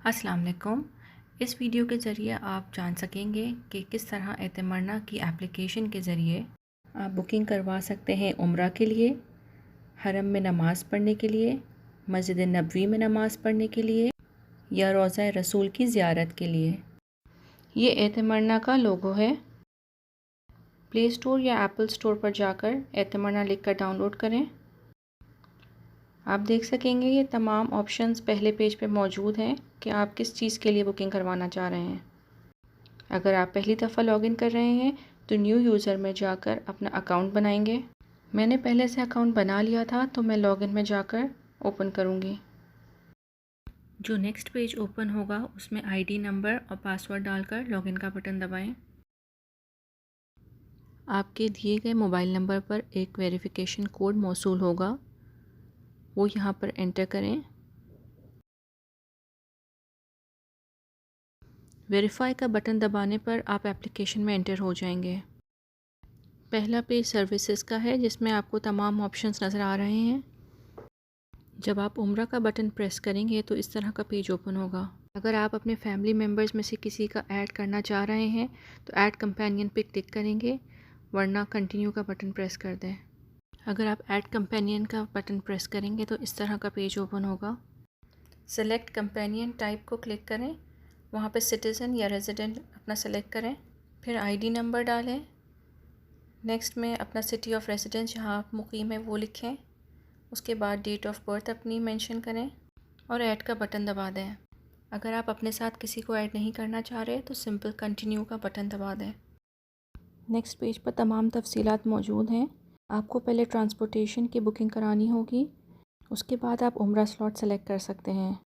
अस्सलाम वालेकुम। इस वीडियो के ज़रिए आप जान सकेंगे कि किस तरह एतमरना की एप्लीकेशन के ज़रिए आप बुकिंग करवा सकते हैं उम्रा के लिए, हरम में नमाज़ पढ़ने के लिए, मस्जिद नबवी में नमाज़ पढ़ने के लिए या रोज़ा रसूल की ज़ियारत के लिए। ये एतमरना का लोगो है। प्ले स्टोर या एप्पल स्टोर पर जाकर एतमरना लिखकर डाउनलोड करें। आप देख सकेंगे ये तमाम ऑप्शंस पहले पेज पे मौजूद हैं कि आप किस चीज़ के लिए बुकिंग करवाना चाह रहे हैं। अगर आप पहली दफ़ा लॉगिन कर रहे हैं तो न्यू यूज़र में जाकर अपना अकाउंट बनाएंगे। मैंने पहले से अकाउंट बना लिया था तो मैं लॉगिन में जाकर ओपन करूँगी। जो नेक्स्ट पेज ओपन होगा उसमें आईडी नंबर और पासवर्ड डालकर लॉगिन का बटन दबाएं। आपके दिए गए मोबाइल नंबर पर एक वेरिफिकेशन कोड मौसूल होगा, वो यहाँ पर एंटर करें। वेरीफाई का बटन दबाने पर आप एप्लीकेशन में एंटर हो जाएंगे। पहला पेज सर्विसेज का है जिसमें आपको तमाम ऑप्शंस नज़र आ रहे हैं। जब आप उम्रा का बटन प्रेस करेंगे तो इस तरह का पेज ओपन होगा। अगर आप अपने फैमिली मेम्बर्स में से किसी का ऐड करना चाह रहे हैं तो ऐड कंपेनियन पे क्लिक करेंगे, वरना कंटिन्यू का बटन प्रेस कर दें। अगर आप ऐड कंपेनियन का बटन प्रेस करेंगे तो इस तरह का पेज ओपन होगा। सेलेक्ट कंपेनियन टाइप को क्लिक करें, वहाँ पे सिटीज़न या रेजिडेंट अपना सेलेक्ट करें, फिर आईडी नंबर डालें। नेक्स्ट में अपना सिटी ऑफ रेजिडेंस जहाँ आप मुकीम हैं वो लिखें। उसके बाद डेट ऑफ बर्थ अपनी मेंशन करें और ऐड का बटन दबा दें। अगर आप अपने साथ किसी को ऐड नहीं करना चाह रहे तो सिंपल कंटिन्यू का बटन दबा दें। नेक्स्ट पेज पर तमाम तफसीलात मौजूद हैं। आपको पहले ट्रांसपोर्टेशन की बुकिंग करानी होगी, उसके बाद आप उम्रा स्लॉट सेलेक्ट कर सकते हैं।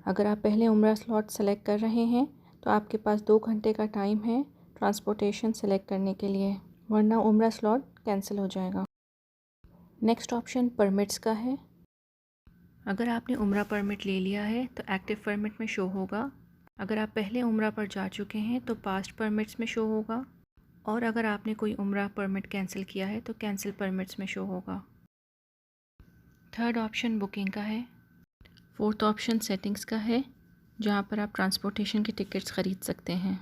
अगर आप पहले उम्रा स्लॉट सेलेक्ट कर रहे हैं तो आपके पास 2 घंटे का टाइम है ट्रांसपोर्टेशन सेलेक्ट करने के लिए, वरना उम्रा स्लॉट कैंसिल हो जाएगा। नेक्स्ट ऑप्शन परमिट्स का है। अगर आपने उम्रा परमिट ले लिया है तो एक्टिव परमिट में शो होगा। अगर आप पहले उम्रा पर जा चुके हैं तो पास्ट परमिट्स में शो होगा, और अगर आपने कोई उम्रा परमिट कैंसिल किया है तो कैंसिल परमिट्स में शो होगा। थर्ड ऑप्शन बुकिंग का है। फोर्थ ऑप्शन सेटिंग्स का है, जहाँ पर आप ट्रांसपोर्टेशन के टिकट्स ख़रीद सकते हैं।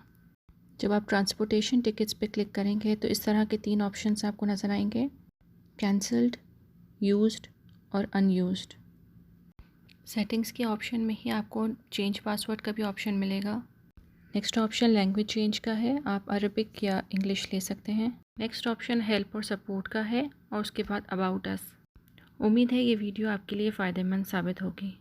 जब आप ट्रांसपोर्टेशन टिकट्स पे क्लिक करेंगे तो इस तरह के 3 ऑप्शंस आपको नज़र आएंगे, कैंसल्ड, यूज्ड और अनयूज्ड। सेटिंग्स के ऑप्शन में ही आपको चेंज पासवर्ड का भी ऑप्शन मिलेगा। नेक्स्ट ऑप्शन लैंग्वेज चेंज का है, आप अरबिक या इंग्लिश ले सकते हैं। नेक्स्ट ऑप्शन हेल्प और सपोर्ट का है और उसके बाद अबाउट अस। उम्मीद है ये वीडियो आपके लिए फ़ायदेमंद साबित होगी।